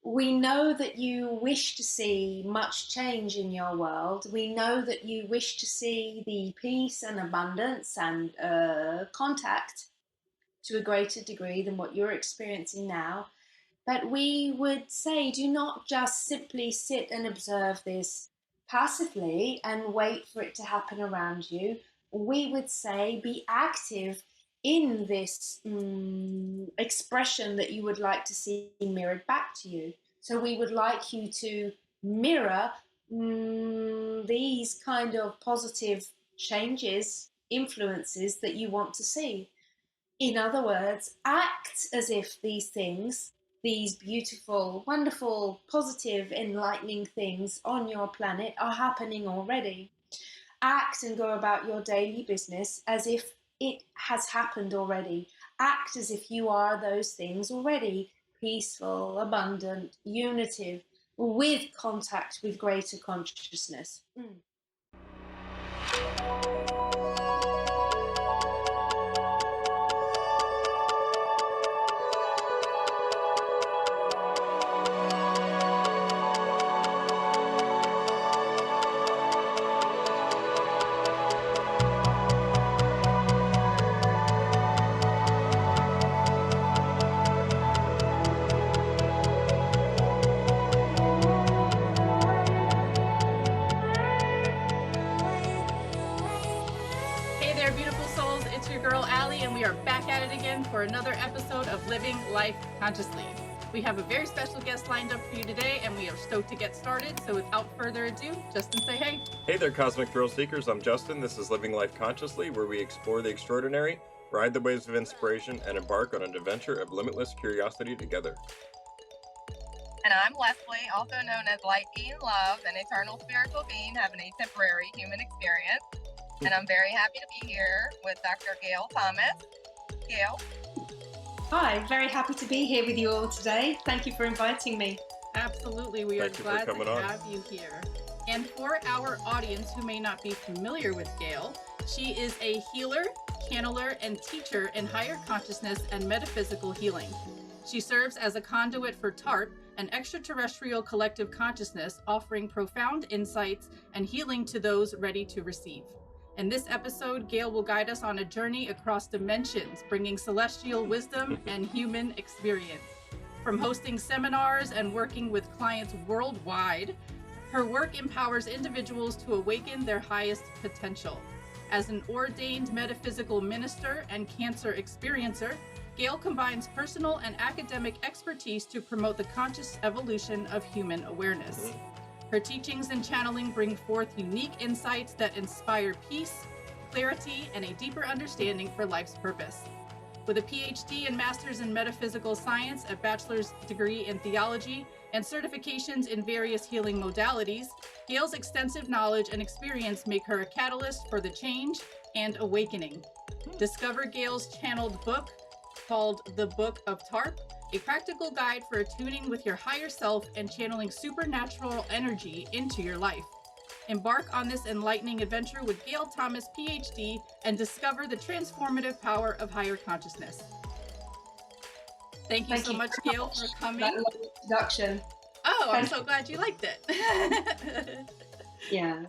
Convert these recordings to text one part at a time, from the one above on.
We know that you wish to see much change in your world. We know that you wish to see the peace and abundance and contact to a greater degree than what you're experiencing now. But we would say do not just simply sit and observe this passively and wait for it to happen around you. We would say be active in this expression that you would like to see mirrored back to you. So we would like you to mirror these kind of positive changes, influences that you want to see. In other words, act as if these things, these beautiful, wonderful, positive, enlightening things on your planet are happening already. Act and go about your daily business as if it has happened already. Act as if you are those things already: peaceful, abundant, unitive, with contact with greater consciousness. We are back at it again for another episode of Living Life Consciously. We have a very special guest lined up for you today, and we are stoked to get started. So without further ado, Justin, say hey. Hey there, Cosmic Thrill Seekers. I'm Justin. This is Living Life Consciously, where we explore the extraordinary, ride the waves of inspiration, and embark on an adventure of limitless curiosity together. And I'm Leslie, also known as Light Being Love, an eternal spiritual being having a temporary human experience. And I'm very happy to be here with Dr. Gayle Thomas. Gayle. Hi, very happy to be here with you all today. Thank you for inviting me. Absolutely, we are glad to have you here. And for our audience who may not be familiar with Gayle, she is a healer, channeler, and teacher in higher consciousness and metaphysical healing. She serves as a conduit for Tarp, an extra-terrestrial collective consciousness offering profound insights and healing to those ready to receive. In this episode, Gayle will guide us on a journey across dimensions, bringing celestial wisdom and human experience. From hosting seminars and working with clients worldwide, her work empowers individuals to awaken their highest potential. As an ordained metaphysical minister and cancer experiencer, Gayle combines personal and academic expertise to promote the conscious evolution of human awareness. Her teachings and channeling bring forth unique insights that inspire peace, clarity, and a deeper understanding for life's purpose. With a Ph.D. and Master's in Metaphysical Science, a bachelor's degree in Theology, and certifications in various healing modalities, Gayle's extensive knowledge and experience make her a catalyst for the change and awakening. Discover Gayle's channeled book called The Book of Tarp, a practical guide for attuning with your higher self and channeling supernatural energy into your life. Embark on this enlightening adventure with Gayle Thomas, Ph.D., and discover the transformative power of higher consciousness. Thank you so much, Gayle, for coming. That lovely introduction. Oh, I'm so glad you liked it. Yeah,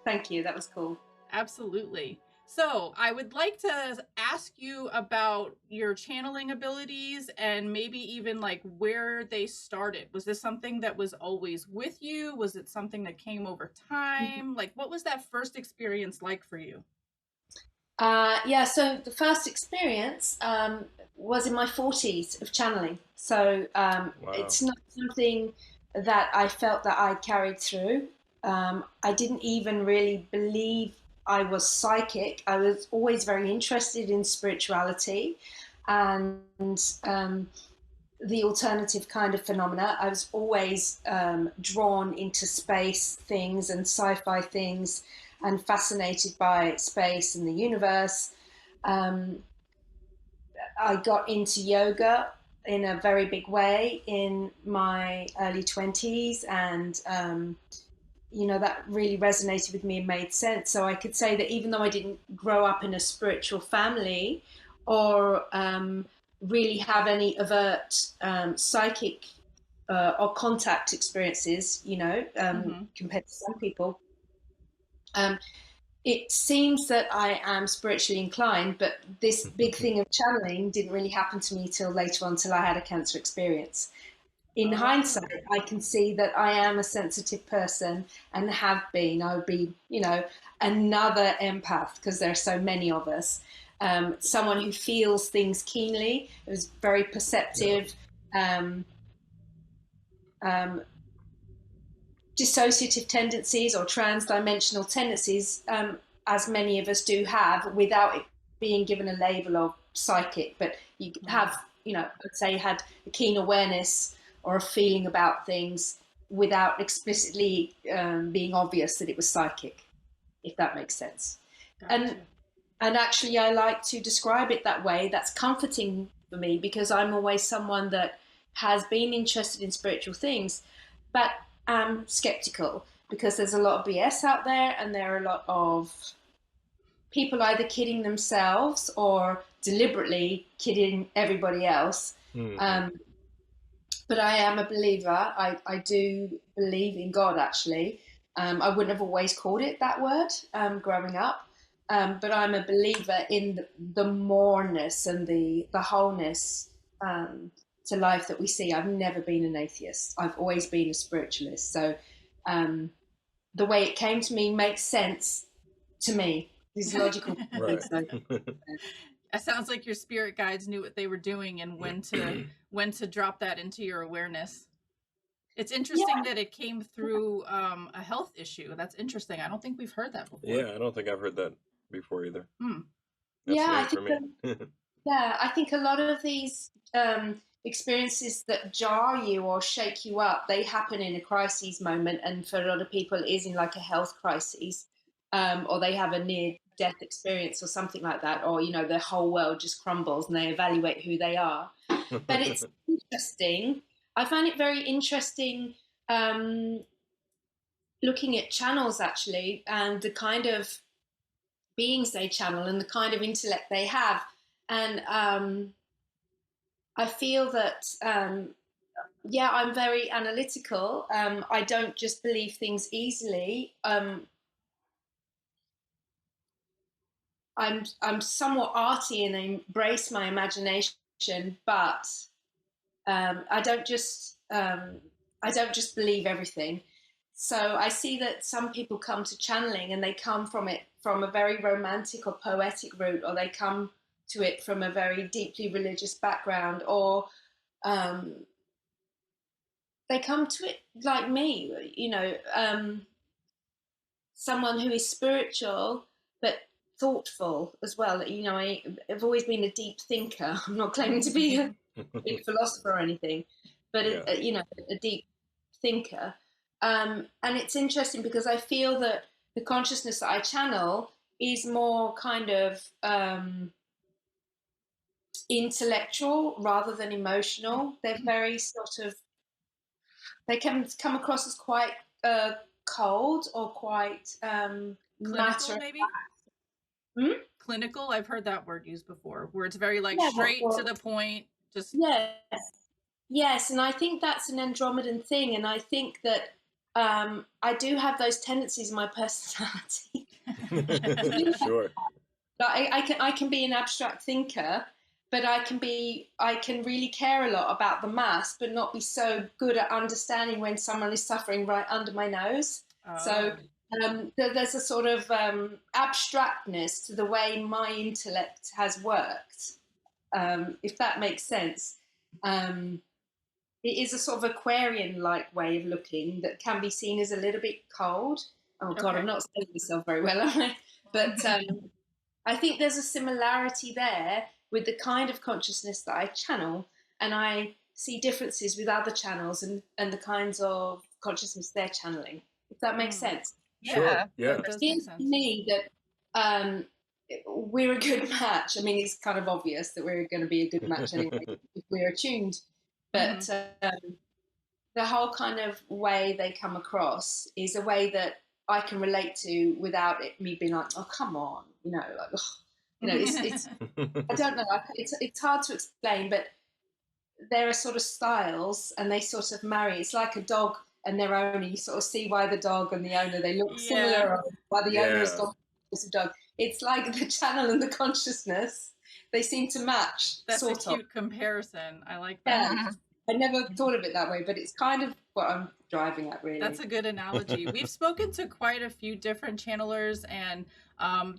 thank you. That was cool. Absolutely. So I would like to ask you about your channeling abilities and maybe even like where they started. Was this something that was always with you? Was it something that came over time? Like, what was that first experience like for you? Yeah, so the first experience was in my 40s of channeling. So It's not something that I felt that I carried through. I didn't even really believe I was psychic. I was always very interested in spirituality and the alternative kind of phenomena. I was always drawn into space things and sci-fi things and fascinated by space and the universe. I got into yoga in a very big way in my early 20s, and that really resonated with me and made sense. So I could say that even though I didn't grow up in a spiritual family or really have any overt psychic or contact experiences, compared to some people. It seems that I am spiritually inclined, but this big thing of channeling didn't really happen to me till later on, till I had a cancer experience. In hindsight, I can see that I am a sensitive person and have been. I would be, another empath, because there are so many of us. Someone who feels things keenly, is very perceptive. Dissociative tendencies or trans-dimensional tendencies, as many of us do have, without it being given a label of psychic. But you have, I'd say, had a keen awareness or a feeling about things without explicitly being obvious that it was psychic, if that makes sense. Gotcha. And actually, I like to describe it that way. That's comforting for me, because I'm always someone that has been interested in spiritual things, but am skeptical, because there's a lot of BS out there, and there are a lot of people either kidding themselves or deliberately kidding everybody else. But I am a believer. I do believe in God, actually. I wouldn't have always called it that word growing up. But I'm a believer in the moreness and the wholeness to life that we see. I've never been an atheist. I've always been a spiritualist. So the way it came to me makes sense to me. These logical things. Right. It sounds like your spirit guides knew what they were doing and when to drop that into your awareness. It's interesting that it came through a health issue. That's interesting. I don't think we've heard that before. Yeah, I don't think I've heard that before either. I think a lot of these experiences that jar you or shake you up, they happen in a crisis moment, and for a lot of people it is in like a health crisis, or they have a near-death experience or something like that, or their whole world just crumbles and they evaluate who they are. But it's interesting. I find it very interesting looking at channels, actually, and the kind of beings they channel and the kind of intellect they have. And I feel that, I'm very analytical. I don't just believe things easily. I'm somewhat arty and I embrace my imagination, but I don't just believe everything. So I see that some people come to channeling and they come from it from a very romantic or poetic route, or they come to it from a very deeply religious background, or they come to it like me, someone who is spiritual but thoughtful as well. I've always been a deep thinker. I'm not claiming to be a big philosopher or anything, but a deep thinker. And it's interesting because I feel that the consciousness that I channel is more kind of intellectual rather than emotional. They're very they can come across as quite cold or quite clinical, maybe? Clinical, I've heard that word used before, where it's very straight to the point. Just Yes, and I think that's an Andromedan thing, and I think that I do have those tendencies in my personality. Sure. I can be an abstract thinker, but I can really care a lot about the mass, but not be so good at understanding when someone is suffering right under my nose. So there's a sort of abstractness to the way my intellect has worked, if that makes sense. It is a sort of Aquarian-like way of looking that can be seen as a little bit cold. Oh, God, I'm not saying myself very well, am I? But I think there's a similarity there with the kind of consciousness that I channel, and I see differences with other channels and the kinds of consciousness they're channeling, if that makes sense. Sure. Yeah. It seems to me that we're a good match. I mean, it's kind of obvious that we're going to be a good match anyway if we're attuned. But the whole kind of way they come across is a way that I can relate to without me being like, oh, come on, it's I don't know, it's hard to explain, but there are sort of styles, and they sort of marry. It's like a dog and their owner. You sort of see why the dog and the owner, they look similar, or why the owner has got a dog. It's like the channel and the consciousness. They seem to match. That's a cute comparison. I like that. Yeah. I never thought of it that way, but it's kind of what I'm driving at, really. That's a good analogy. We've spoken to quite a few different channelers, and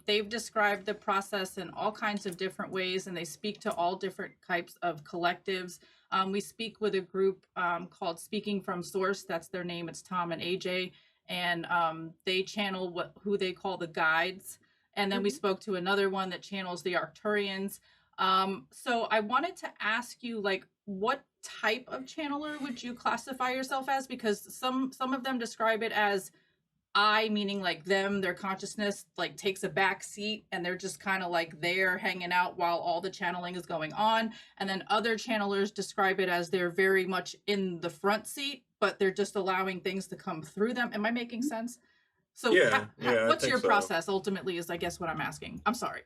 they've described the process in all kinds of different ways, and they speak to all different types of collectives. We speak with a group called Speaking from Source. That's their name. It's Tom and AJ, and they channel who they call the guides. And then we spoke to another one that channels the Arcturians. So I wanted to ask you, like, what type of channeler would you classify yourself as? Because some of them describe it as I, meaning like them, their consciousness like takes a back seat and they're just kind of like there hanging out while all the channeling is going on. And then other channelers describe it as they're very much in the front seat, but they're just allowing things to come through them. Am I making sense? So what's your process ultimately is, I guess, what I'm asking. I'm sorry.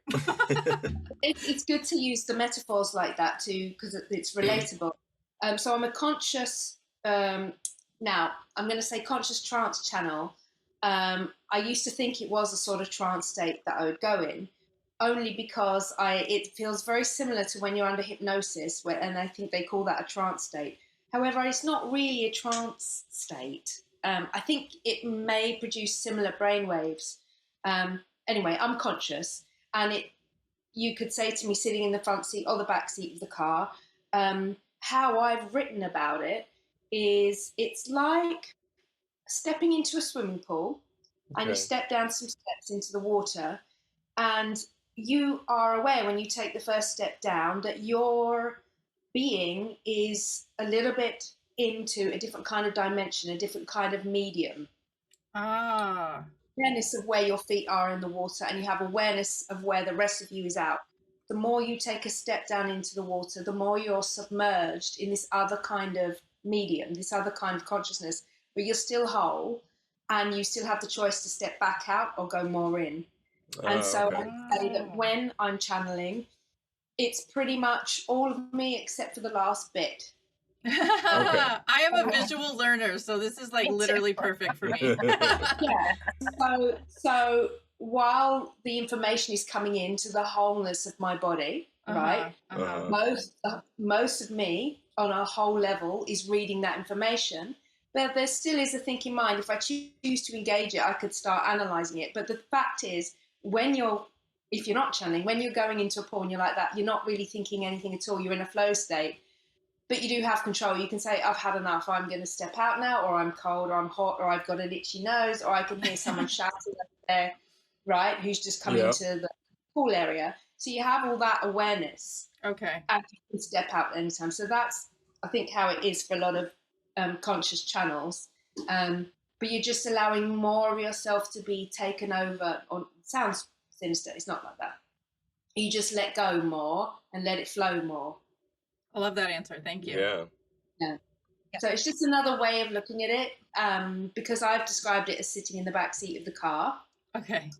It's good to use the metaphors like that too, because it's relatable. So I'm a conscious, now I'm going to say conscious trance channel. I used to think it was a sort of trance state that I would go in, only because it feels very similar to when you're under hypnosis, and I think they call that a trance state. However, it's not really a trance state. I think it may produce similar brain waves. Anyway, I'm conscious, and you could say to me sitting in the front seat or the back seat of the car, how I've written about it is it's like stepping into a swimming pool, and you step down some steps into the water, and you are aware when you take the first step down that your being is a little bit into a different kind of dimension, a different kind of medium. Awareness of where your feet are in the water, and you have awareness of where the rest of you is out. The more you take a step down into the water, the more you're submerged in this other kind of medium, this other kind of consciousness, but you're still whole, and you still have the choice to step back out or go more in. And so I say that when I'm channeling, it's pretty much all of me except for the last bit. I am a visual learner, so this is like literally perfect for me. So while the information is coming into the wholeness of my body, right? Most of me on a whole level is reading that information, but there still is a thinking mind. If I choose to engage it, I could start analyzing it. But the fact is, if you're not channeling, when you're going into a pool and you're like that, you're not really thinking anything at all. You're in a flow state. But you do have control. You can say, I've had enough. I'm going to step out now, or I'm cold, or I'm hot, or I've got an itchy nose, or I can hear someone shouting up there, right, who's just come into the pool area. So you have all that awareness. Okay. And you can step out anytime. So that's, I think, how it is for a lot of conscious channels. But you're just allowing more of yourself to be taken over. It sounds sinister. It's not like that. You just let go more and let it flow more. I love that answer. Thank you. Yeah. So it's just another way of looking at it, because I've described it as sitting in the back seat of the car. Okay.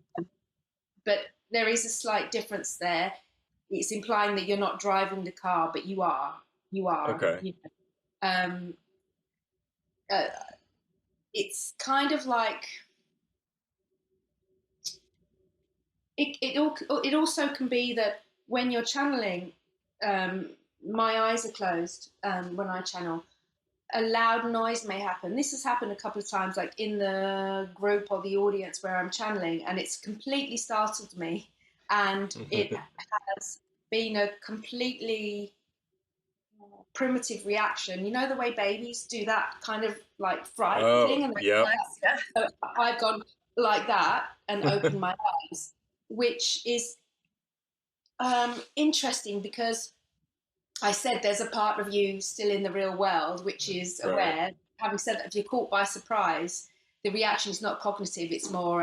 But there is a slight difference there. It's implying that you're not driving the car, but you are. You are. Okay. You know. It's kind of like it also can be that when you're channeling, my eyes are closed when I channel. A loud noise may happen. This has happened a couple of times, like in the group or the audience where I'm channeling, and it's completely startled me. And it has been a completely primitive reaction. You know the way babies do that kind of like fright thing? And so I've gone like that and opened my eyes, which is interesting because I said there's a part of you still in the real world which is aware. Right. Having said that, if you're caught by surprise, the reaction is not cognitive. It's more,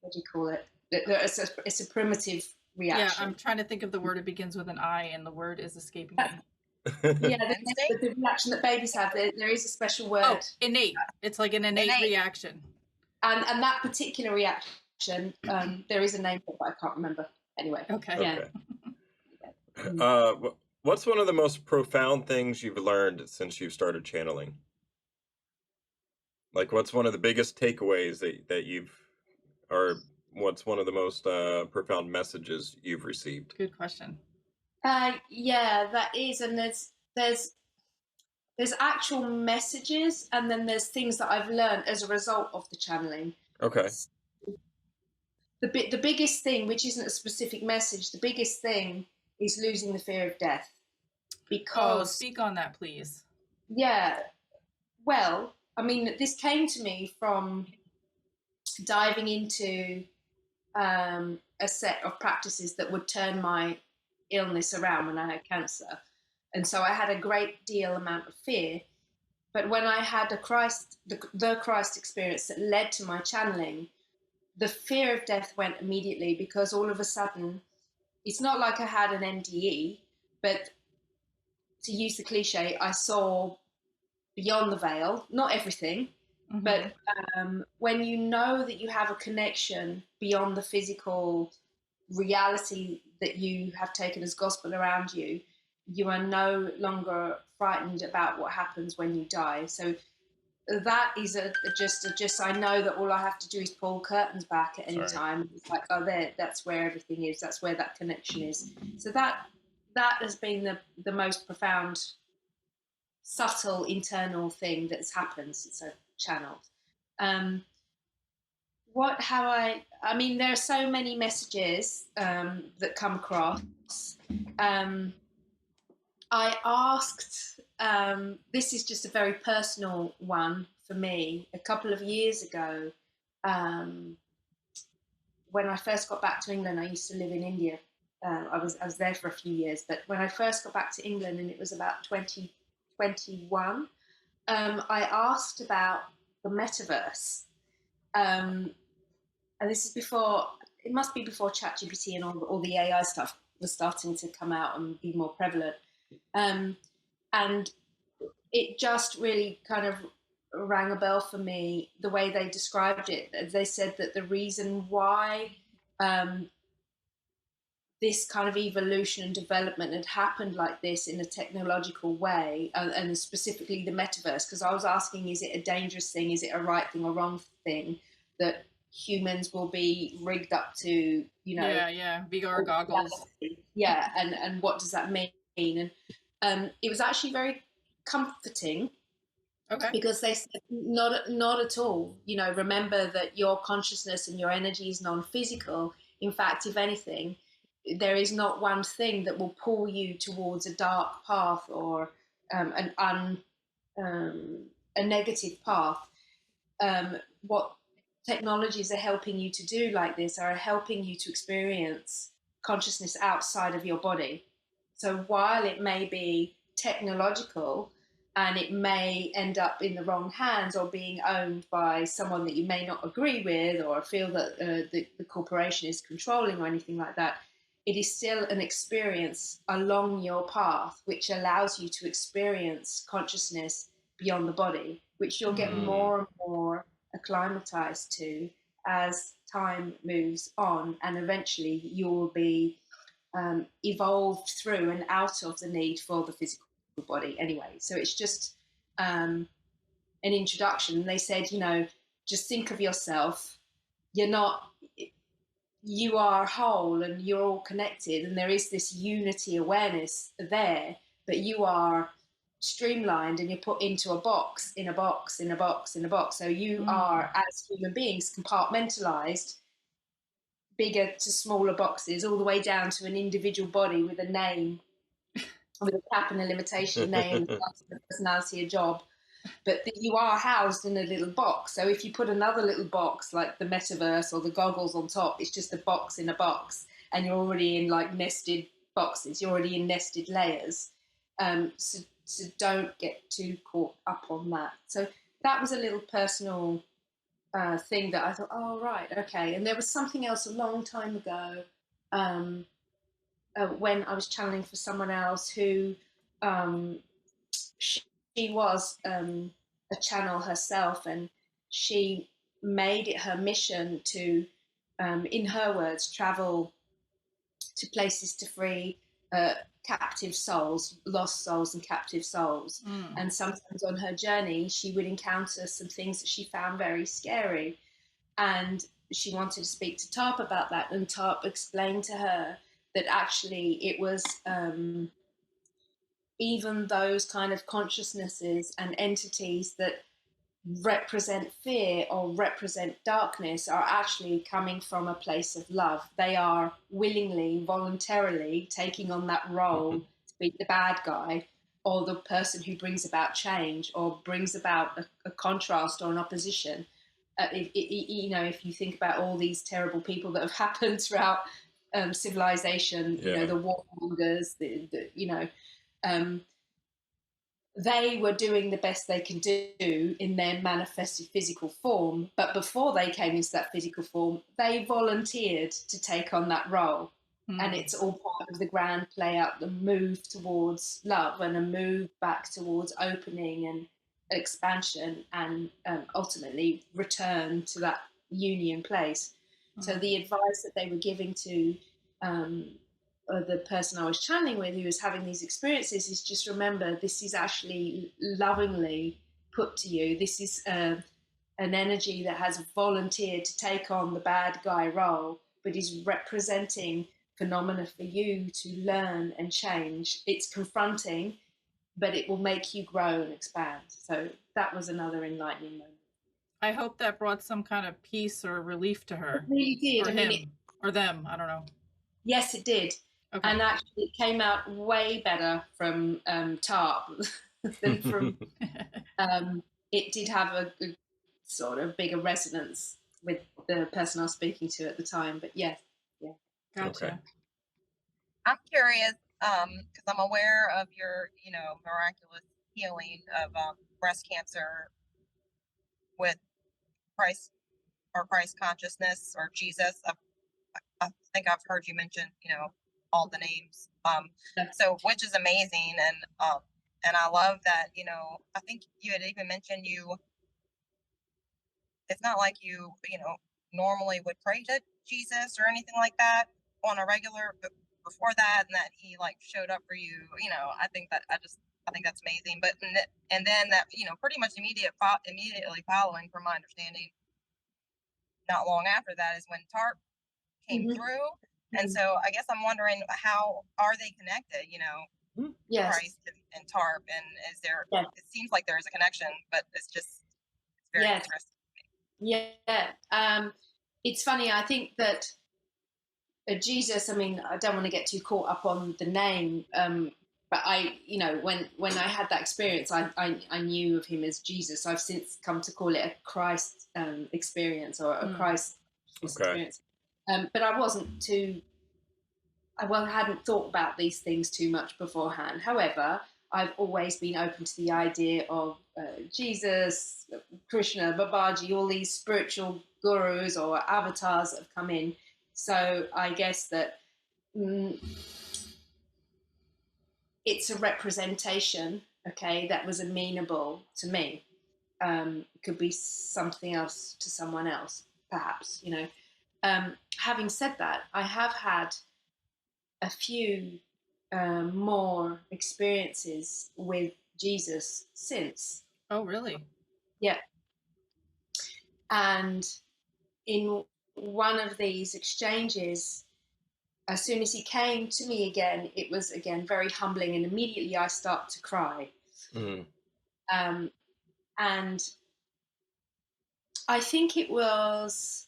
what do you call it? It's a primitive reaction. Yeah, I'm trying to think of the word. It begins with an I, and the word is escaping me. The reaction that babies have, there is a special word. Oh, innate. It's like an innate reaction. And that particular reaction, there is a name for it, but I can't remember. Anyway. Okay. Yeah. What's one of the most profound things you've learned since you've started channeling? Like, what's one of the biggest takeaways that you've, or what's one of the most profound messages you've received? Good question. Yeah, that is, and there's actual messages, and then there's things that I've learned as a result of the channeling. Okay. The biggest thing, which isn't a specific message, the biggest thing is losing the fear of death. Because speak on that, please. Yeah, well, I mean, this came to me from diving into a set of practices that would turn my illness around when I had cancer. And so I had a great deal amount of fear. But when I had the Christ experience that led to my channeling, the fear of death went immediately, because all of a sudden, it's not like I had an NDE, but to use the cliche, I saw beyond the veil, not everything, but when you know that you have a connection beyond the physical reality that you have taken as gospel around you, you are no longer frightened about what happens when you die. So that is just I know that all I have to do is pull curtains back at any time. It's like, oh, that's where everything is. That's where that connection is. So that has been the most profound, subtle internal thing that's happened since I've channeled. I mean, there are so many messages that come across. I asked, this is just a very personal one for me, a couple of years ago, when I first got back to England. I used to live in India. I was there for a few years, but when I first got back to England, and it was about 2021, I asked about the metaverse. And this is before, it must be before ChatGPT and all the AI stuff was starting to come out and be more prevalent. And it just really kind of rang a bell for me, the way they described it. They said that the reason why this kind of evolution and development had happened like this in a technological way, and specifically the metaverse, because I was asking, is it a dangerous thing? Is it a right thing or wrong thing that humans will be rigged up to, VR goggles. Yeah, and what does that mean? And it was actually very comforting. Okay. Because they said not at all. Remember that your consciousness and your energy is non-physical. In fact, if anything, there is not one thing that will pull you towards a dark path or a negative path. What technologies are helping you to do like this are helping you to experience consciousness outside of your body. So while it may be technological and it may end up in the wrong hands or being owned by someone that you may not agree with or feel that the corporation is controlling or anything like that, it is still an experience along your path which allows you to experience consciousness beyond the body, which you'll get more and more acclimatized to as time moves on, and eventually you will be evolved through and out of the need for the physical body anyway. So it's just an introduction. They said, just think of yourself. You are whole and you're all connected, and there is this unity awareness there, but you are streamlined and you're put into a box, in a box, in a box, in a box. So you are, as human beings, compartmentalized, bigger to smaller boxes, all the way down to an individual body with a name, with a cap and a limitation, name, a personality, a job. But you are housed in a little box. So if you put another little box like the metaverse or the goggles on top, it's just a box in a box, and you're already in like nested boxes. You're already in nested layers. So don't get too caught up on that. So that was a little personal thing that I thought, oh, right, okay. And there was something else a long time ago when I was channeling for someone else who she was a channel herself, and she made it her mission to, in her words, travel to places to free captive souls, lost souls and captive souls. And sometimes on her journey, she would encounter some things that she found very scary. And she wanted to speak to Tarp about that. And Tarp explained to her that actually it was even those kind of consciousnesses and entities that represent fear or represent darkness are actually coming from a place of love. They are willingly, voluntarily taking on that role to be the bad guy or the person who brings about change or brings about a contrast or an opposition. If you think about all these terrible people that have happened throughout civilization, the warmongers, they were doing the best they can do in their manifested physical form. But before they came into that physical form, they volunteered to take on that role. And it's all part of the grand play out, the move towards love and a move back towards opening and expansion and ultimately return to that union place. So the advice that they were giving to the person I was channeling with who was having these experiences is just remember, this is actually lovingly put to you. This is an energy that has volunteered to take on the bad guy role, but is representing phenomena for you to learn and change. It's confronting, but it will make you grow and expand. So that was another enlightening moment. I hope that brought some kind of peace or relief to her. It really did. Or him, or them, I don't know. Yes, it did. Okay. And actually, it came out way better from Tarp than from. It did have a sort of bigger resonance with the person I was speaking to at the time. But yes, yeah. Gotcha. Okay. I'm curious because I'm aware of your, miraculous healing of breast cancer with Christ or Christ consciousness or Jesus. I think I've heard you mention, all the names. So which is amazing, and I love that. I think you had even mentioned it's not like you normally would pray to Jesus or anything like that on a regular, but before that, and that he like showed up for you. I think that's amazing. But and then that pretty much immediately following, from my understanding, not long after that is when Tarp came through. And so I guess I'm wondering, how are they connected, yes. Christ and Tarp, and is there, it seems like there's a connection, but it's very interesting. Yeah. It's funny. I think that Jesus, I mean, I don't want to get too caught up on the name, but when I had that experience, I knew of him as Jesus. I've since come to call it a Christ experience or a Christ experience. But I hadn't thought about these things too much beforehand. However, I've always been open to the idea of Jesus, Krishna, Babaji, all these spiritual gurus or avatars that have come in. So I guess that it's a representation, okay, that was amenable to me. Could be something else to someone else, perhaps, Having said that, I have had a few more experiences with Jesus since. Oh, really? Yeah. And in one of these exchanges, as soon as he came to me again, it was again very humbling, and immediately I start to cry. And I think it was,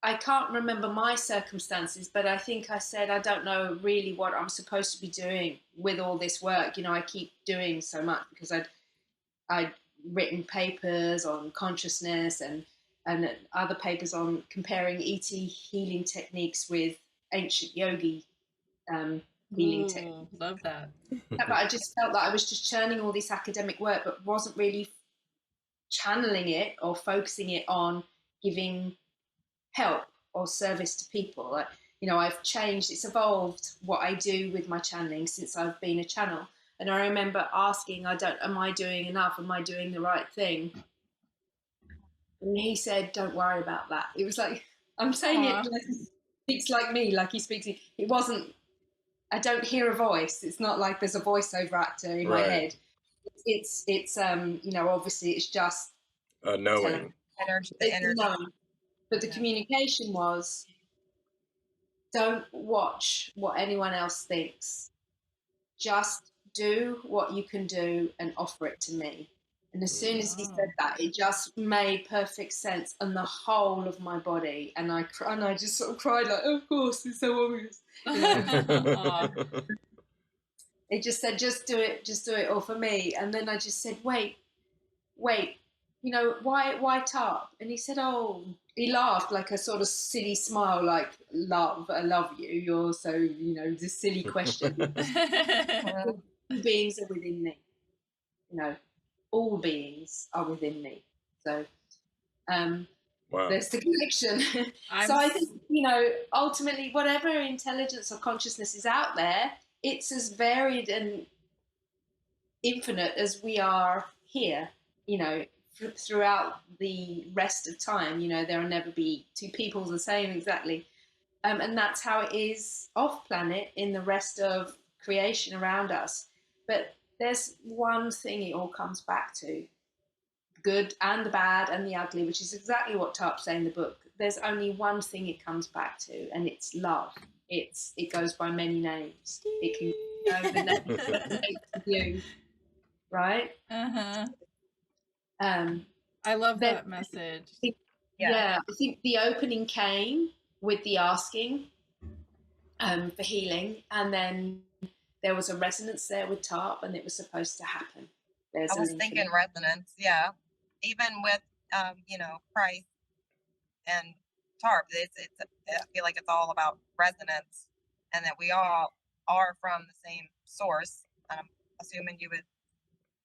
I can't remember my circumstances, but I think I said, I don't know really what I'm supposed to be doing with all this work. I keep doing so much because I'd written papers on consciousness and other papers on comparing ET healing techniques with ancient yogi healing techniques. Love that. But I just felt that I was just churning all this academic work, but wasn't really channeling it or focusing it on giving help or service to people. I've changed, it's evolved what I do with my channeling since I've been a channel. And I remember asking, am I doing enough? Am I doing the right thing? And he said, don't worry about that. It was like, I'm saying it like he speaks like me, like he speaks. It wasn't I don't hear a voice. It's not like there's a voiceover actor in my head. It's obviously it's just knowing. Knowing. But the communication was, don't watch what anyone else thinks. Just do what you can do and offer it to me. And as soon as he said that, it just made perfect sense on the whole of my body. And I just sort of cried like, oh, of course, it's so obvious. It just said, just do it all for me. And then I just said, wait, why Tarp? And he said, he laughed like a sort of silly smile, like, I love you. You're so, this silly question. Beings are within me. All beings are within me. So there's the connection. So I think, ultimately, whatever intelligence or consciousness is out there, it's as varied and infinite as we are here, throughout the rest of time. There will never be two people the same exactly. And that's how it is off planet in the rest of creation around us. But there's one thing it all comes back to, good and the bad and the ugly, which is exactly what Tarp's saying in the book. There's only one thing it comes back to, and it's love. It goes by many names. It can go the name of you, right? I love that message. I think the opening came with the asking for healing, and then there was a resonance there with Tarp, and it was supposed to happen. I was thinking resonance, even with Christ and Tarp. I feel like it's all about resonance, and that we all are from the same source. I'm assuming you would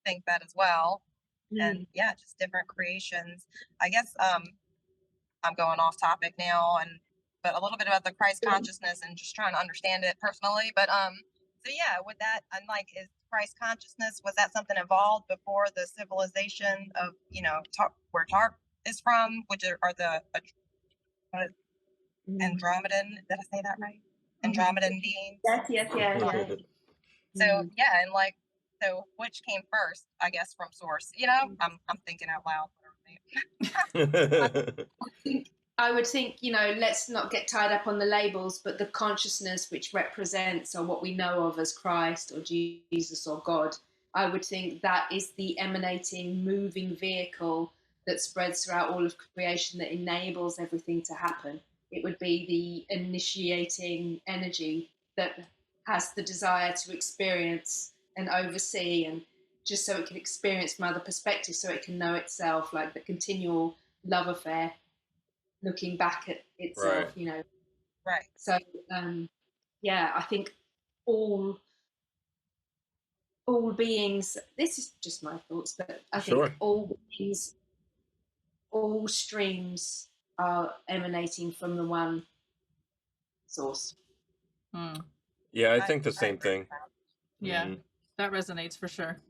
think that as well. And just different creations. I guess I'm going off topic now, but a little bit about the Christ consciousness and just trying to understand it personally. But with that, I'm like, is Christ consciousness, was that something evolved before the civilization of where Tarp is from, which are the Andromedan? Did I say that right? Andromedan beings. Yes. So so which came first, I guess, from source? I'm thinking out loud. I would think, let's not get tied up on the labels, but the consciousness which represents, or what we know of as Christ or Jesus or God, I would think that is the emanating, moving vehicle that spreads throughout all of creation, that enables everything to happen. It would be the initiating energy that has the desire to experience and oversee, and just so it can experience from other perspectives, so it can know itself, like the continual love affair, looking back at itself, Right. So, I think all beings, this is just my thoughts, but I think all beings, all streams are emanating from the one source. Yeah, I think the same thing. Yeah, that resonates for sure.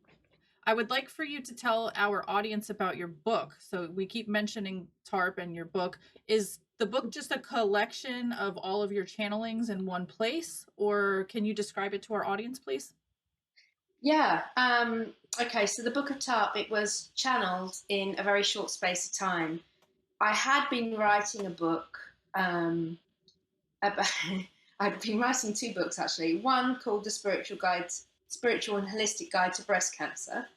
I would like for you to tell our audience about your book. So we keep mentioning Tarp and your book. Is the book just a collection of all of your channelings in one place, or can you describe it to our audience, please? Yeah. Okay, so the Book of Tarp, it was channeled in a very short space of time. I had been writing a book about... I'd been writing two books, actually. One called The Spiritual and Holistic Guide to Breast Cancer,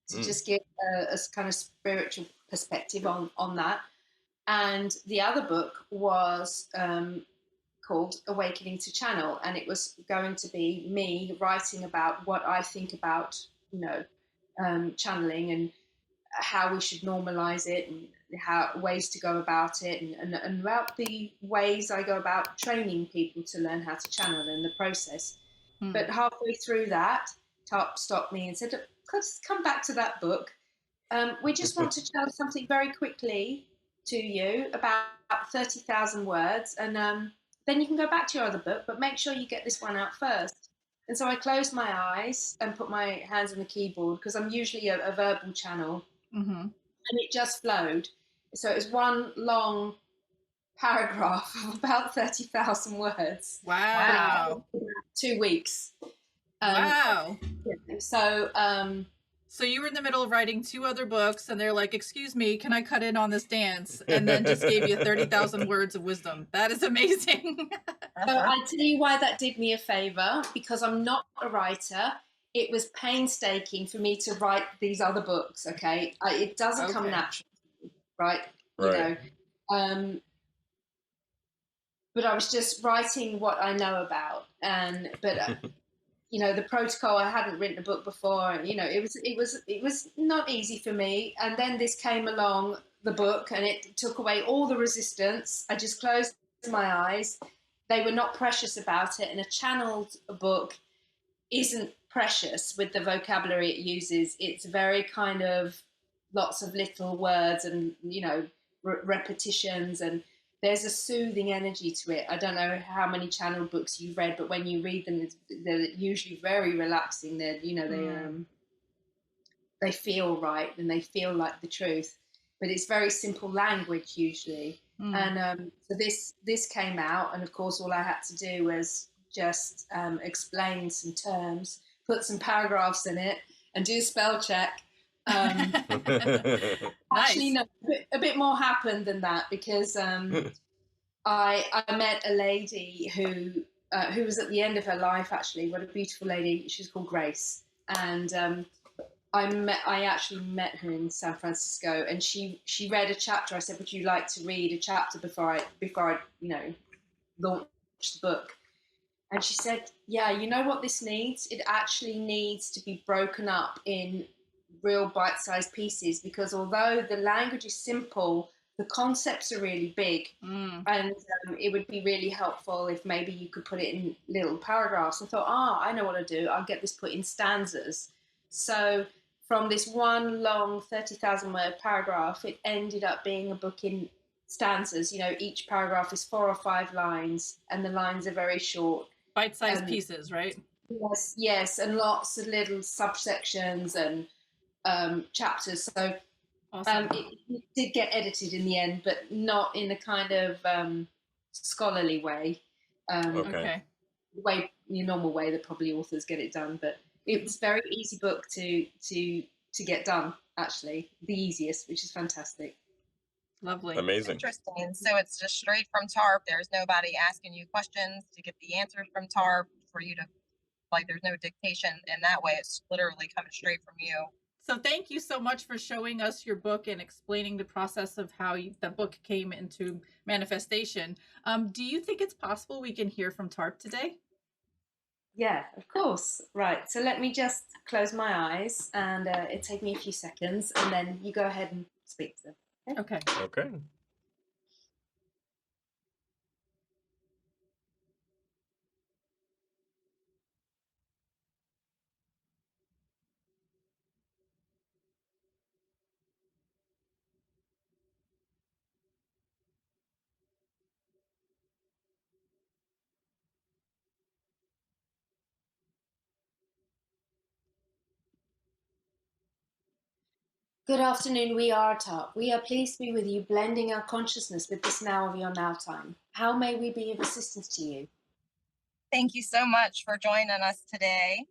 to just give a kind of spiritual perspective on that. And the other book was called Awakening to Channel, and it was going to be me writing about what I think about, channeling, and how we should normalize it, and how ways to go about it, and about the ways I go about training people to learn how to channel in the process. But halfway through that, Tarp stopped me and said, let's come back to that book. We just want to tell something very quickly to you, about 30,000 words, and then you can go back to your other book, but make sure you get this one out first. And so I closed my eyes and put my hands on the keyboard, because I'm usually a verbal channel, and it just flowed. So it was one long paragraph of about 30,000 words. Wow. 2 weeks. Wow. So you were in the middle of writing 2 other books, and they're like, "Excuse me, can I cut in on this dance?" And then just gave you 30,000 words of wisdom. That is amazing. So I tell you why that did me a favor, because I'm not a writer. It was painstaking for me to write these other books. Okay, it doesn't come natural, right? You know, but I was just writing what I know about, but you know, the protocol. I hadn't written a book before, and you know, it was not easy for me. And then this came along, the book, and it took away all the resistance. I just closed my eyes. They were not precious about it, and a channeled book isn't precious with the vocabulary it uses. It's very kind of lots of little words and, you know, repetitions, and there's a soothing energy to it. I don't know how many channeled books you've read, but when you read them, they're usually very relaxing. They're, you know, they feel right and they feel like the truth, but it's very simple language usually. And so this came out, and of course all I had to do was just explain some terms, put some paragraphs in it, and do a spell check. Nice. Actually, no, a bit more happened than that, because I met a lady who was at the end of her life. Actually, what a beautiful lady! She's called Grace, and I actually met her in San Francisco, and she read a chapter. I said, "Would you like to read a chapter before I you know, launch the book?" And she said, "Yeah, you know what this needs? It actually needs to be broken up in real bite-sized pieces, because although the language is simple, the concepts are really big, and it would be really helpful if maybe you could put it in little paragraphs." I thought, I know what I'll do. I'll get this put in stanzas. So from this one long 30,000 word paragraph, it ended up being a book in stanzas. You know, each paragraph is 4 or 5 lines, and the lines are very short. Bite-sized pieces, right? Yes, and lots of little subsections and chapters. So awesome. it did get edited in the end, but not in a kind of scholarly way. Your normal way that probably authors get it done, but it's a very easy book to get done. Actually, the easiest, which is fantastic. Lovely. Amazing. Interesting. So it's just straight from Tarp. There's nobody asking you questions to get the answers from Tarp for you to, like, there's no dictation in that way. It's literally coming straight from you. So thank you so much for showing us your book and explaining the process of how the book came into manifestation. Do you think it's possible we can hear from Tarp today? Yeah, of course. Right. So let me just close my eyes, and it'll take me a few seconds, and then you go ahead and speak to them. Okay. Okay. Good afternoon, we are Tarp. We are pleased to be with you, blending our consciousness with this now of your now time. How may we be of assistance to you? Thank you so much for joining us today.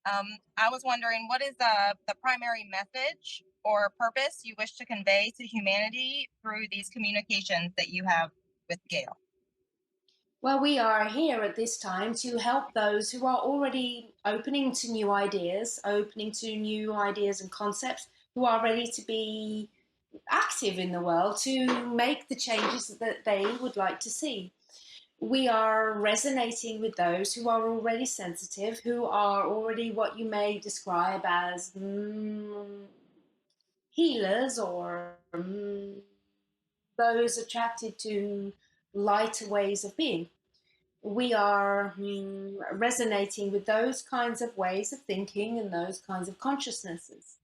I was wondering, what is the primary message or purpose you wish to convey to humanity through these communications that you have with Gayle? Well, we are here at this time to help those who are already opening to new ideas and concepts, who are ready to be active in the world, to make the changes that they would like to see. We are resonating with those who are already sensitive, who are already what you may describe as healers, or those attracted to lighter ways of being. We are resonating with those kinds of ways of thinking and those kinds of consciousnesses.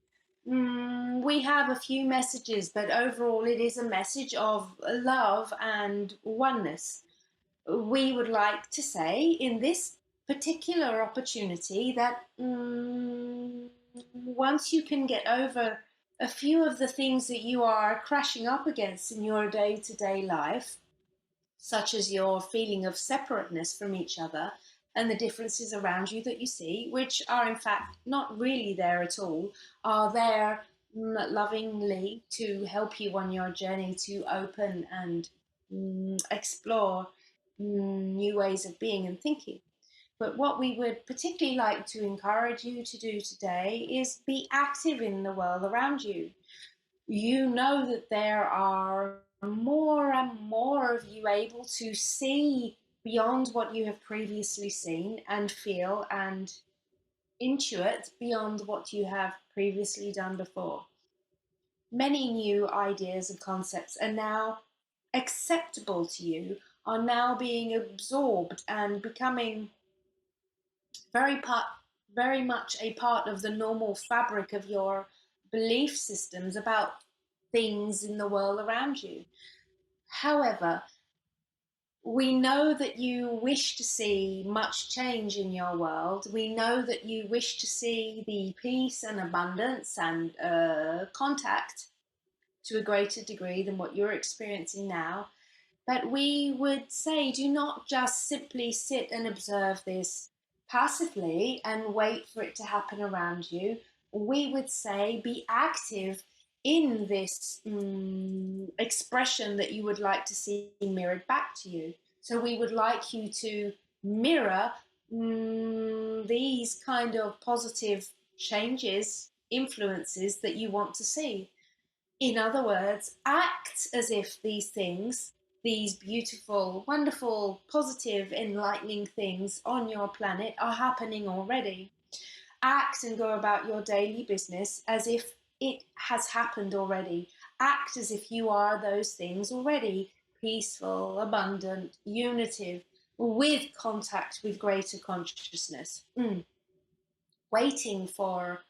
We have a few messages, but overall it is a message of love and oneness. We would like to say in this particular opportunity that once you can get over a few of the things that you are crashing up against in your day-to-day life, such as your feeling of separateness from each other and the differences around you that you see, which are in fact not really there at all, are there lovingly to help you on your journey to open and explore new ways of being and thinking. But what we would particularly like to encourage you to do today is be active in the world around you. You know that there are more and more of you able to see beyond what you have previously seen and feel and intuit beyond what you have previously done before. Many new ideas and concepts are now acceptable to you, are now being absorbed and becoming very much a part of the normal fabric of your belief systems about things in the world around you. However, we know that you wish to see much change in your world. We know that you wish to see the peace and abundance and contact to a greater degree than what you're experiencing now. But we would say, do not just simply sit and observe this passively and wait for it to happen around you. We would say, be active in this expression that you would like to see mirrored back to you. So we would like you to mirror these kind of positive changes, influences that you want to see. In other words, act as if these things, these beautiful, wonderful, positive, enlightening things on your planet are happening already. Act and go about your daily business as if it has happened already. Act as if you are those things already: peaceful, abundant, unitive, with contact with greater consciousness. Waiting for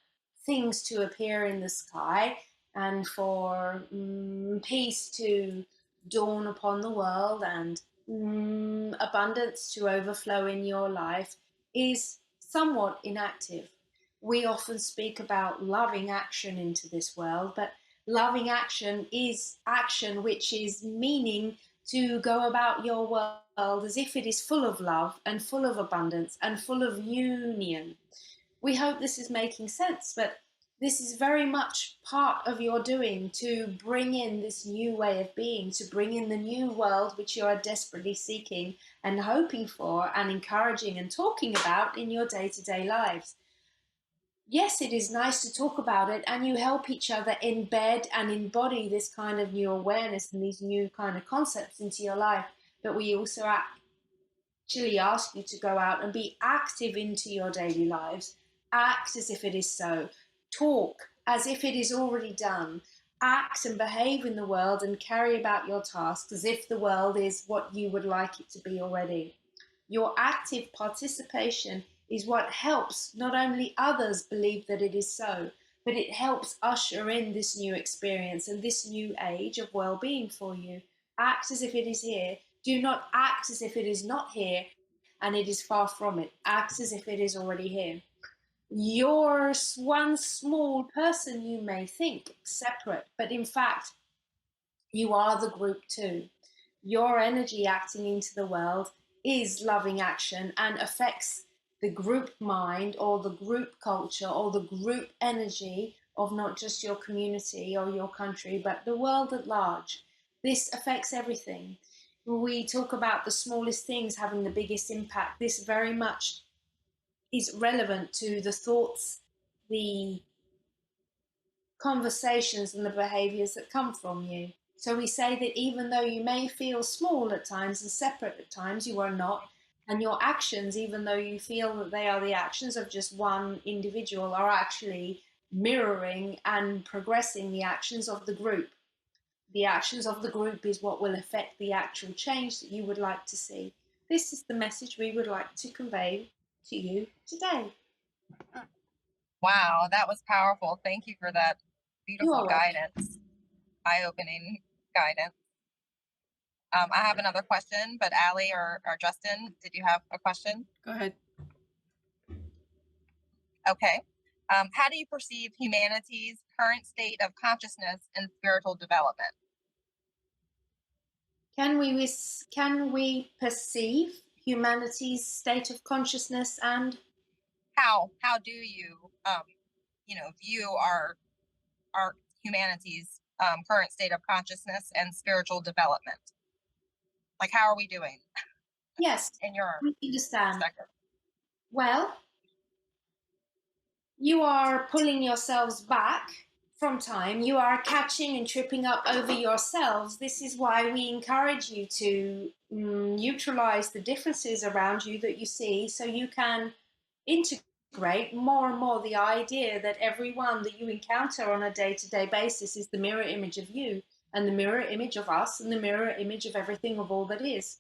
things to appear in the sky and for peace to dawn upon the world and abundance to overflow in your life is somewhat inactive. We often speak about loving action into this world, but loving action is action which is meaning to go about your world as if it is full of love and full of abundance and full of union. We hope this is making sense, but this is very much part of your doing to bring in this new way of being, to bring in the new world which you are desperately seeking and hoping for and encouraging and talking about in your day-to-day lives. Yes, it is nice to talk about it, and you help each other embed and embody this kind of new awareness and these new kind of concepts into your life, but we also actually ask you to go out and be active into your daily lives. Act as if it is so. Talk as if it is already done. Act and behave in the world and carry about your tasks as if the world is what you would like it to be already. Your active participation is what helps not only others believe that it is so, but it helps usher in this new experience and this new age of well-being for you. Act as if it is here. Do not act as if it is not here and it is far from it. Act as if it is already here. You're one small person, you may think, separate, but in fact, you are the group too. Your energy acting into the world is loving action and affects the group mind or the group culture or the group energy of not just your community or your country, but the world at large. This affects everything. We talk about the smallest things having the biggest impact. This very much is relevant to the thoughts, the conversations, and the behaviors that come from you. So we say that even though you may feel small at times and separate at times, you are not. And your actions, even though you feel that they are the actions of just one individual, are actually mirroring and progressing the actions of the group. The actions of the group is what will affect the actual change that you would like to see. This is the message we would like to convey to you today. Wow, that was powerful. Thank you for that beautiful You're guidance, eye-opening guidance. I have another question, but AlliE or Justin, did you have a question? Go ahead. Okay. How do you perceive humanity's current state of consciousness and spiritual development? Can we perceive humanity's state of consciousness, and how do you view our humanity's current state of consciousness and spiritual development? Like, how are we doing yes, in your we understand. perspective? Well, you are pulling yourselves back from time. You are catching and tripping up over yourselves. This is why we encourage you to neutralize the differences around you that you see, so you can integrate more and more the idea that everyone that you encounter on a day-to-day basis is the mirror image of you, and the mirror image of us, and the mirror image of everything, of all that is.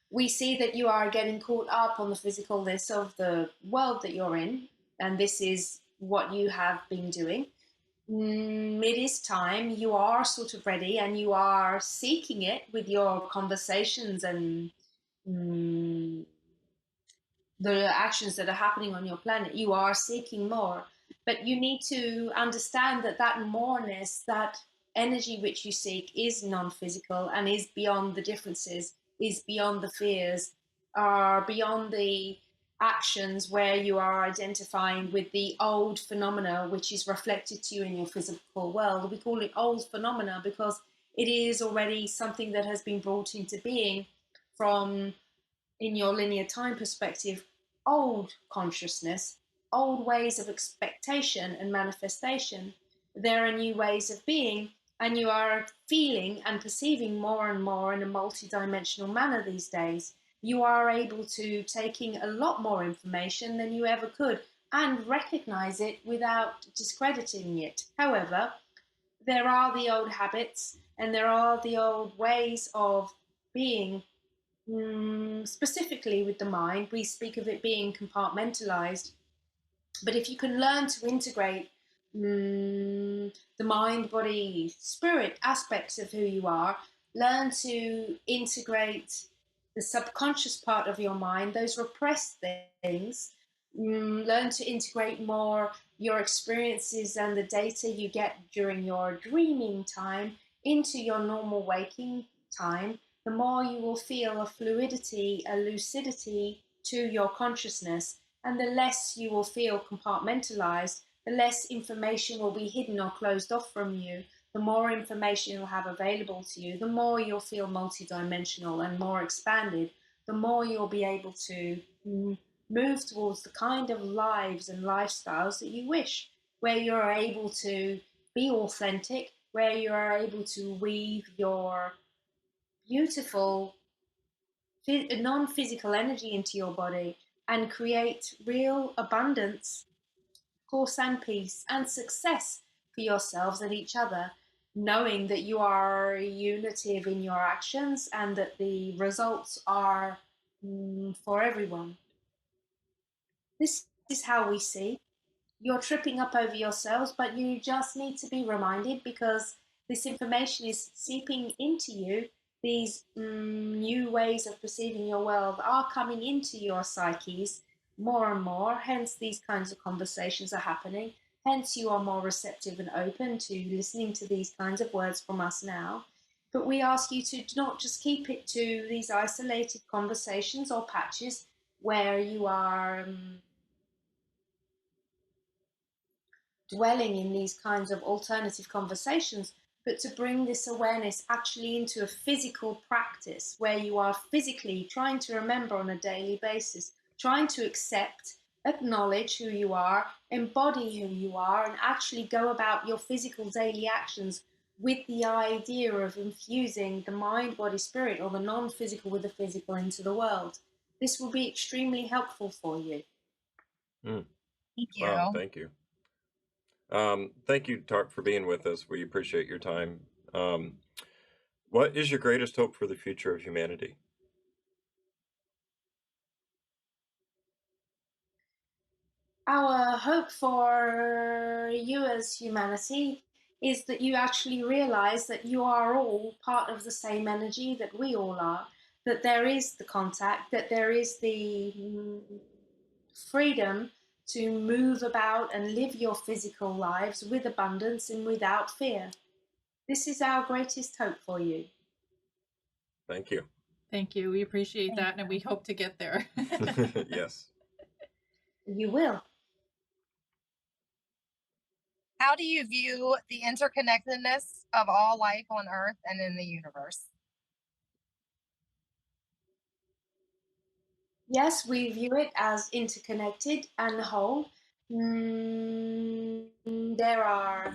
We see that you are getting caught up on the physicalness of the world that you're in, and this is what you have been doing. It is time. You are sort of ready, and you are seeking it with your conversations and the actions that are happening on your planet. You are seeking more, but you need to understand that that moreness, that energy which you seek, is non-physical and is beyond the differences, is beyond the fears, are beyond the actions where you are identifying with the old phenomena which is reflected to you in your physical world. We call it old phenomena because it is already something that has been brought into being from, in your linear time perspective, old consciousness, old ways of expectation and manifestation. There are new ways of being, and you are feeling and perceiving more and more in a multidimensional manner these days. You are able to take in a lot more information than you ever could and recognize it without discrediting it. However, there are the old habits and there are the old ways of being. Specifically with the mind, we speak of it being compartmentalized. But if you can learn to integrate the mind, body, spirit aspects of who you are, learn to integrate the subconscious part of your mind, those repressed things, learn to integrate more your experiences and the data you get during your dreaming time into your normal waking time, the more you will feel a fluidity, a lucidity to your consciousness, and the less you will feel compartmentalized, the less information will be hidden or closed off from you, the more information you'll have available to you, the more you'll feel multidimensional and more expanded, the more you'll be able to move towards the kind of lives and lifestyles that you wish, where you're able to be authentic, where you are able to weave your beautiful non-physical energy into your body and create real abundance, course, and peace and success for yourselves and each other, knowing that you are unitive in your actions and that the results are for everyone. This is how we see. You're tripping up over yourselves, but you just need to be reminded, because this information is seeping into you. These new ways of perceiving your world are coming into your psyches more and more. Hence, these kinds of conversations are happening. Hence, you are more receptive and open to listening to these kinds of words from us now. But we ask you to not just keep it to these isolated conversations or patches where you are dwelling in these kinds of alternative conversations, but to bring this awareness actually into a physical practice where you are physically trying to remember on a daily basis, trying to accept, acknowledge who you are, embody who you are, and actually go about your physical daily actions with the idea of infusing the mind, body, spirit, or the non-physical with the physical into the world. This will be extremely helpful for you. Thank you. Wow, thank you. Thank you, Tarp, for being with us. We appreciate your time. What is your greatest hope for the future of humanity? Our hope for you as humanity is that you actually realize that you are all part of the same energy that we all are, that there is the contact, that there is the freedom to move about and live your physical lives with abundance and without fear. This is our greatest hope for you. Thank you. Thank you. We appreciate that, and we hope to get there. Yes. You will. How do you view the interconnectedness of all life on Earth and in the universe? Yes, we view it as interconnected and whole. There are,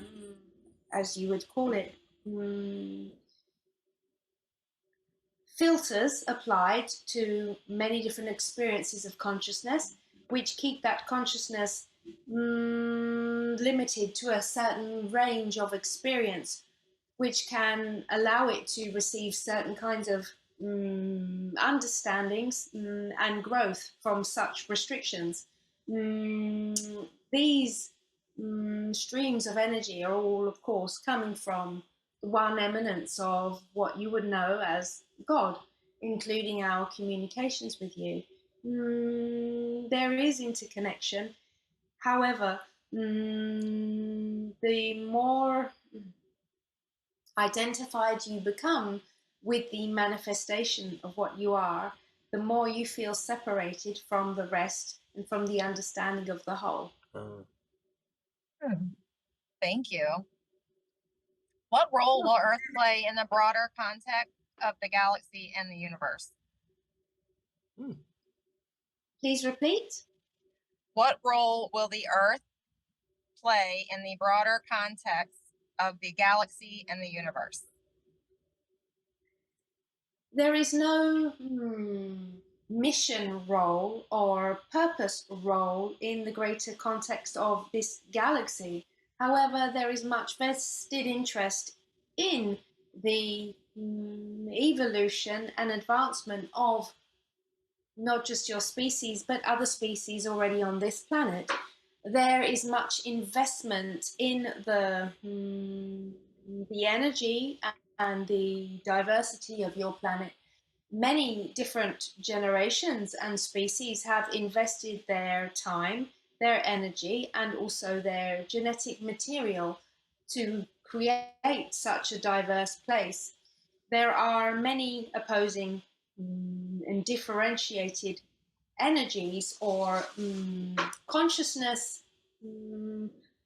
as you would call it, filters applied to many different experiences of consciousness, which keep that consciousness limited to a certain range of experience, which can allow it to receive certain kinds of understandings and growth from such restrictions. These streams of energy are all, of course, coming from one eminence of what you would know as God, including our communications with you. There is interconnection. However, the more identified you become with the manifestation of what you are, the more you feel separated from the rest and from the understanding of the whole. Thank you. What role will Earth play in the broader context of the galaxy and the universe? Please repeat. What role will the Earth play in the broader context of the galaxy and the universe? There is no mission role or purpose role in the greater context of this galaxy. However, there is much vested interest in the evolution and advancement of not just your species, but other species already on this planet. There is much investment in the energy and the diversity of your planet. Many different generations and species have invested their time, their energy, and also their genetic material to create such a diverse place. There are many opposing and differentiated energies or consciousness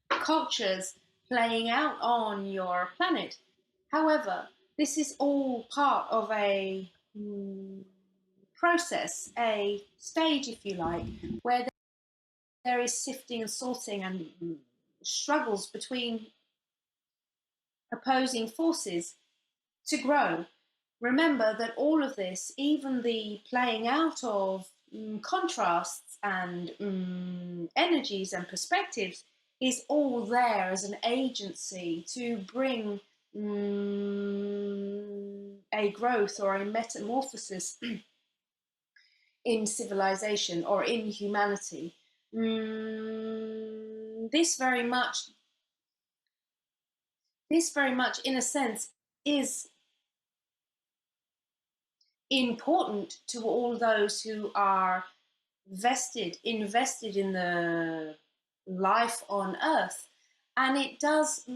cultures playing out on your planet. However, this is all part of a process, a stage, if you like, where there is sifting and sorting and struggles between opposing forces to grow. Remember that all of this, even the playing out of contrasts and energies and perspectives, is all there as an agency to bring a growth or a metamorphosis in civilization or in humanity. This very much, in a sense, is important to all those who are invested in the life on Earth, and it does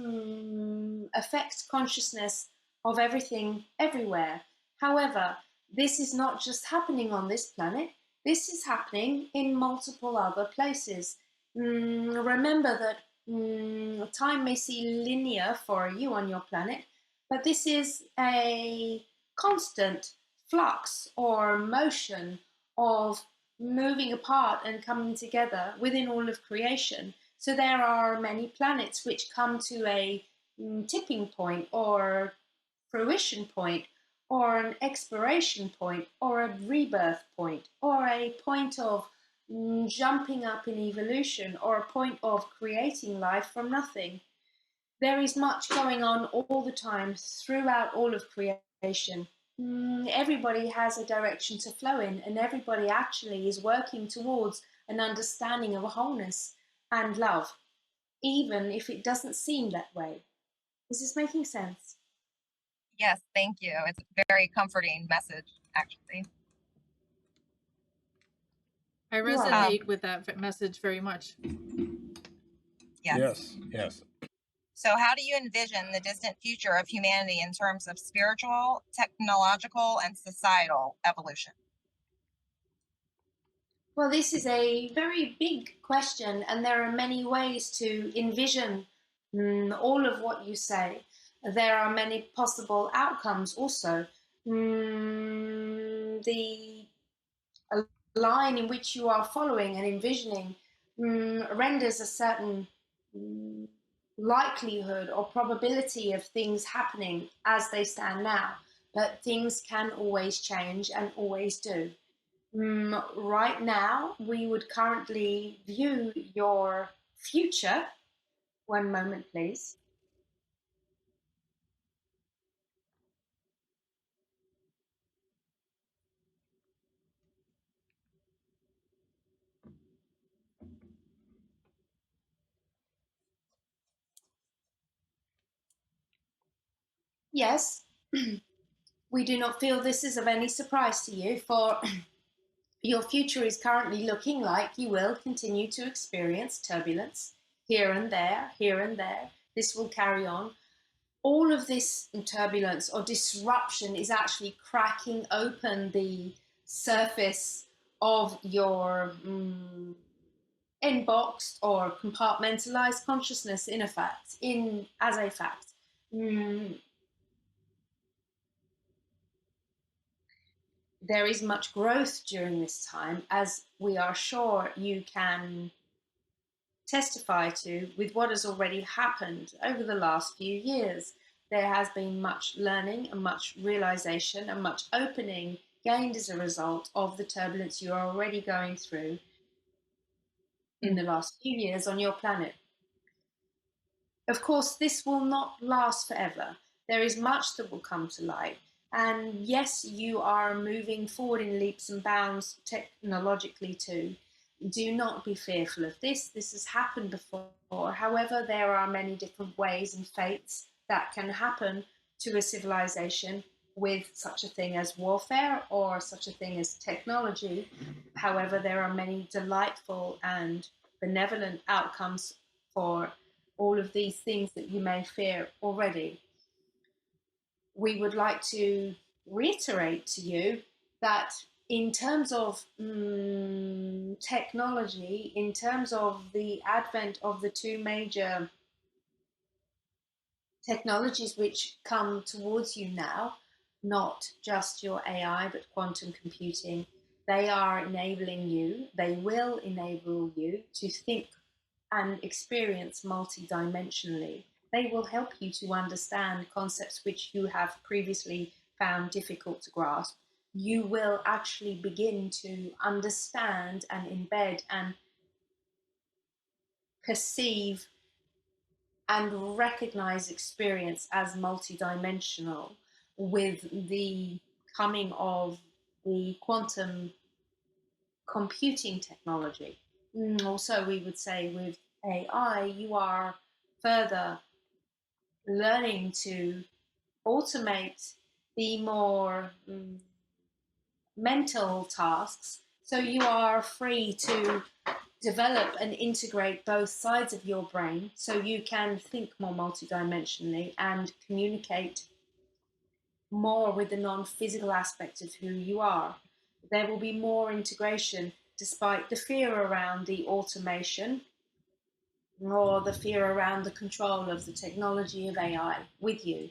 affect consciousness of everything everywhere. However, this is not just happening on this planet. This is happening in multiple other places. Remember that time may seem linear for you on your planet, but this is a constant flux or motion of moving apart and coming together within all of creation. So there are many planets which come to a tipping point or fruition point or an expiration point or a rebirth point or a point of jumping up in evolution or a point of creating life from nothing. There is much going on all the time throughout all of creation. Everybody has a direction to flow in, and everybody actually is working towards an understanding of wholeness and love, even if it doesn't seem that way. Is this making sense? Yes, thank you. It's a very comforting message, actually. I resonate with that message very much. Yes. Yes. So how do you envision the distant future of humanity in terms of spiritual, technological, and societal evolution? Well, this is a very big question, and there are many ways to envision all of what you say. There are many possible outcomes also. The line in which you are following and envisioning renders a certain mm, likelihood or probability of things happening as they stand now, but things can always change and always do. Right now, we would currently view your future. One moment, please. Yes, we do not feel this is of any surprise to you, for your future is currently looking like you will continue to experience turbulence here and there, here and there. This will carry on. All of this turbulence or disruption is actually cracking open the surface of your inboxed or compartmentalized consciousness in effect, in as a fact. There is much growth during this time, as we are sure you can testify to with what has already happened over the last few years. There has been much learning and much realization and much opening gained as a result of the turbulence you are already going through in the last few years on your planet. Of course, this will not last forever. There is much that will come to light. And yes, you are moving forward in leaps and bounds technologically too. Do not be fearful of this. This has happened before. However, there are many different ways and fates that can happen to a civilization with such a thing as warfare or such a thing as technology. However, there are many delightful and benevolent outcomes for all of these things that you may fear already. We would like to reiterate to you that in terms of technology, in terms of the advent of the two major technologies which come towards you now, not just your AI, but quantum computing, they are enabling you, they will enable you to think and experience multidimensionally. They will help you to understand concepts which you have previously found difficult to grasp. You will actually begin to understand and embed and perceive and recognize experience as multidimensional with the coming of the quantum computing technology. Also, we would say with AI, you are further learning to automate the more mental tasks. So you are free to develop and integrate both sides of your brain so you can think more multidimensionally and communicate more with the non-physical aspect of who you are. There will be more integration despite the fear around the automation or the fear around the control of the technology of AI with you.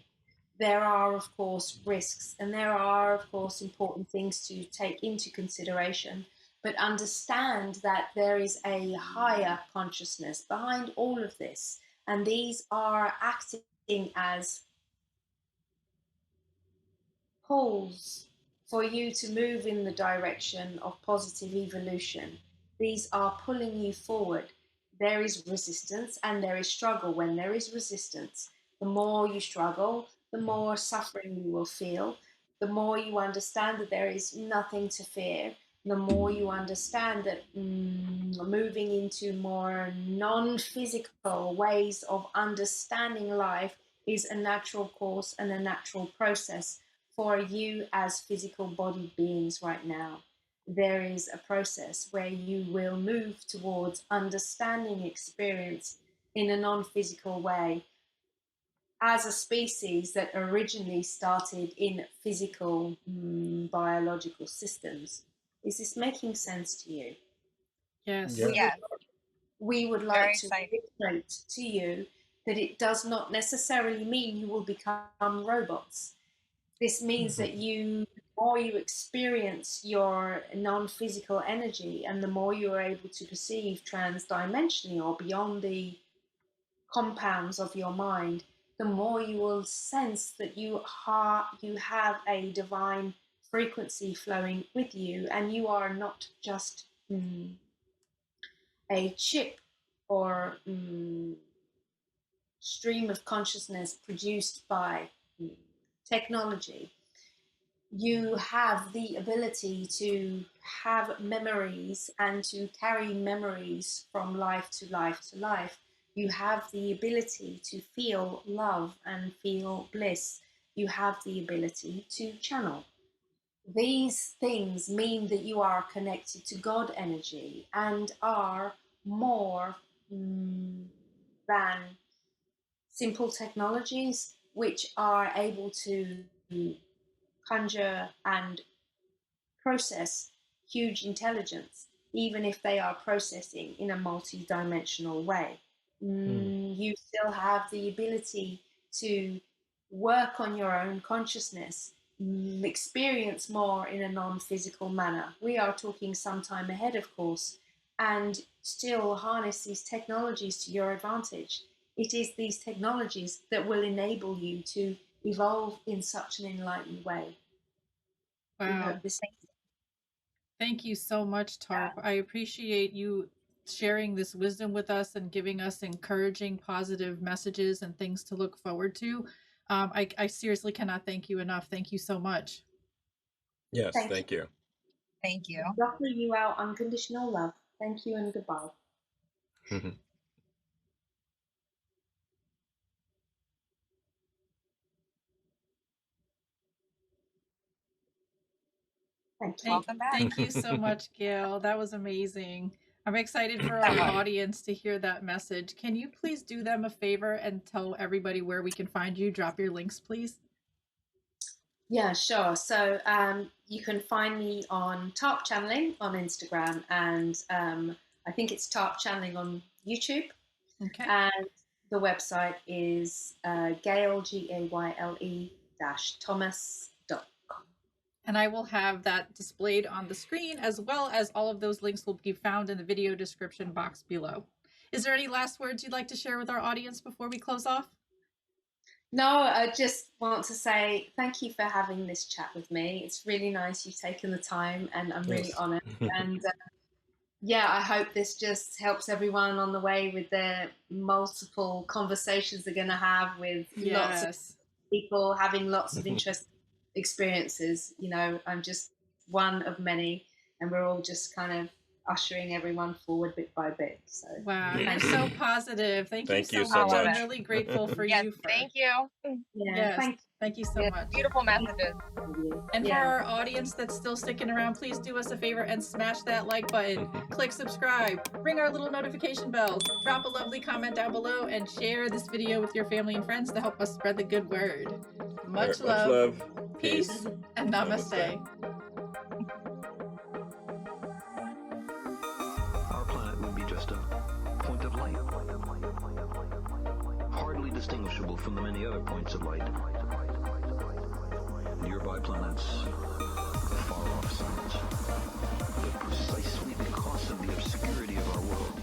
There are, of course, risks and there are, of course, important things to take into consideration, but understand that there is a higher consciousness behind all of this, and these are acting as pulls for you to move in the direction of positive evolution. These are pulling you forward. There is resistance and there is struggle. When there is resistance, the more you struggle, the more suffering you will feel, the more you understand that there is nothing to fear, the more you understand that moving into more non-physical ways of understanding life is a natural course and a natural process for you as physical bodied beings right now. There is a process where you will move towards understanding experience in a non-physical way, as a species that originally started in physical, biological systems. Is this making sense to you? Yes. Yes. We would like to illustrate to you that it does not necessarily mean you will become robots. This means that the more you experience your non-physical energy and the more you are able to perceive trans-dimensionally or beyond the compounds of your mind, the more you will sense that you have a divine frequency flowing with you, and you are not just a chip or stream of consciousness produced by technology. You have the ability to have memories and to carry memories from life to life to life. You have the ability to feel love and feel bliss. You have the ability to channel. These things mean that you are connected to God energy and are more than simple technologies which are able to conjure and process huge intelligence, even if they are processing in a multi-dimensional way. You still have the ability to work on your own consciousness, experience more in a non-physical manner. We are talking some time ahead, of course, and still harness these technologies to your advantage. It is these technologies that will enable you to evolve in such an enlightened way. Wow. Thank you so much, Tarp. I appreciate you sharing this wisdom with us and giving us encouraging, positive messages and things to look forward to. I seriously cannot thank you enough. Thank you so much. Yes, thank you. Thank you. I offer you our unconditional love. Thank you and goodbye. Thank you. Welcome back. Thank you so much, Gayle. That was amazing. I'm excited for our audience to hear that message. Can you please do them a favor and tell everybody where we can find you? Drop your links, please. Yeah, sure. So you can find me on Tarp Channeling on Instagram, and I think it's Tarp Channeling on YouTube. Okay. And the website is Gayle, Gayle Thomas.com. And I will have that displayed on the screen, as well as all of those links will be found in the video description box below. Is there any last words you'd like to share with our audience before we close off? No, I just want to say thank you for having this chat with me. It's really nice you've taken the time, and I'm really honored. And yeah, I hope this just helps everyone on the way with their multiple conversations they're going to have with lots of people having lots of interesting experiences. You know, I'm just one of many, and we're all just kind of ushering everyone forward bit by bit. So wow, you're so positive. Thank you so much. I'm really grateful for you. Thank you. Yes, thank you so much. Beautiful messages. And for our audience that's still sticking around, please do us a favor and smash that like button. Click subscribe, ring our little notification bell, drop a lovely comment down below, and share this video with your family and friends to help us spread the good word. Much love, peace, and namaste. Our planet would be just a point of light, hardly distinguishable from the many other points of light. Nearby planets, far off suns. But precisely because of the obscurity of our world,